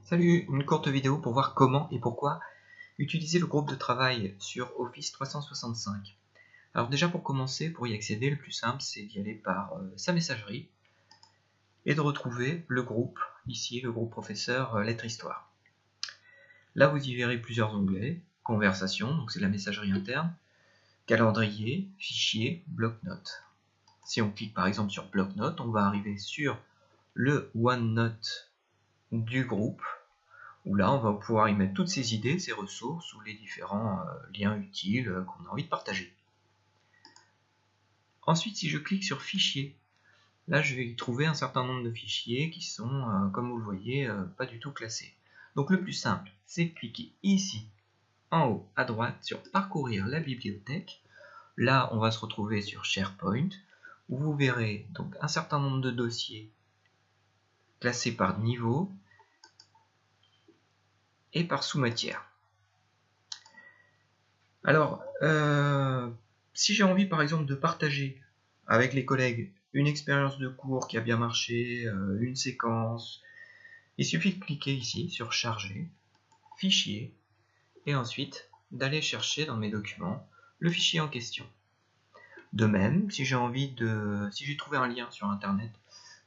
Salut, une courte vidéo pour voir comment et pourquoi utiliser le groupe de travail sur Office 365. Alors déjà pour commencer, pour y accéder, le plus simple c'est d'y aller par sa messagerie et de retrouver le groupe, ici le groupe professeur lettres histoire. Là vous y verrez plusieurs onglets, conversation, donc c'est la messagerie interne, calendrier, fichier, bloc-notes. Si on clique par exemple sur bloc-notes, on va arriver sur le OneNote du groupe, où là on va pouvoir y mettre toutes ces idées, ces ressources ou les différents liens utiles qu'on a envie de partager. Ensuite, si je clique sur fichier, là je vais y trouver un certain nombre de fichiers qui sont, comme vous le voyez, pas du tout classés. Donc le plus simple, c'est de cliquer ici en haut à droite sur parcourir la bibliothèque. Là on va se retrouver sur SharePoint, où vous verrez donc un certain nombre de dossiers classés par niveau et par sous-matière. Alors, si j'ai envie par exemple de partager avec les collègues une expérience de cours qui a bien marché, une séquence, il suffit de cliquer ici sur charger, fichier, et ensuite d'aller chercher dans mes documents le fichier en question. De même, si j'ai trouvé un lien sur internet,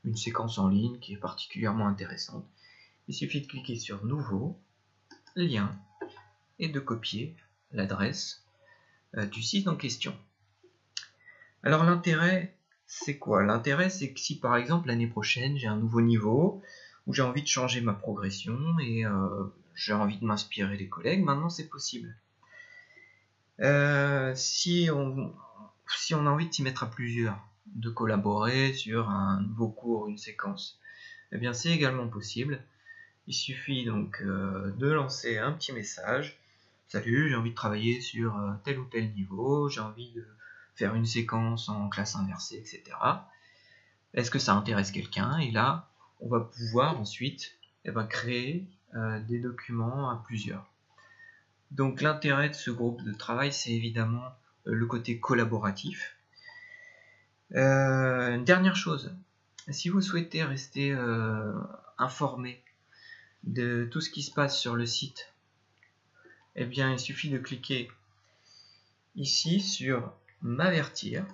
une séquence en ligne qui est particulièrement intéressante, il suffit de cliquer sur nouveau, lien, et de copier l'adresse du site en question. Alors l'intérêt, c'est quoi? L'intérêt, c'est que si par exemple l'année prochaine j'ai un nouveau niveau, où j'ai envie de changer ma progression et j'ai envie de m'inspirer des collègues, maintenant c'est possible. Si on a envie de s'y mettre à plusieurs, de collaborer sur un nouveau cours, une séquence, eh bien c'est également possible. Il suffit donc de lancer un petit message. Salut, j'ai envie de travailler sur tel ou tel niveau, j'ai envie de faire une séquence en classe inversée, etc. Est-ce que ça intéresse quelqu'un? Et là, on va pouvoir ensuite créer des documents à plusieurs. Donc l'intérêt de ce groupe de travail, c'est évidemment le côté collaboratif. Une dernière chose, si vous souhaitez rester informé de tout ce qui se passe sur le site, eh bien il suffit de cliquer ici sur m'avertir,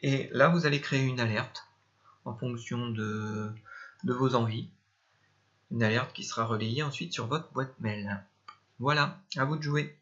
et là vous allez créer une alerte en fonction de vos envies, une alerte qui sera relayée ensuite sur votre boîte mail. Voilà, à vous de jouer.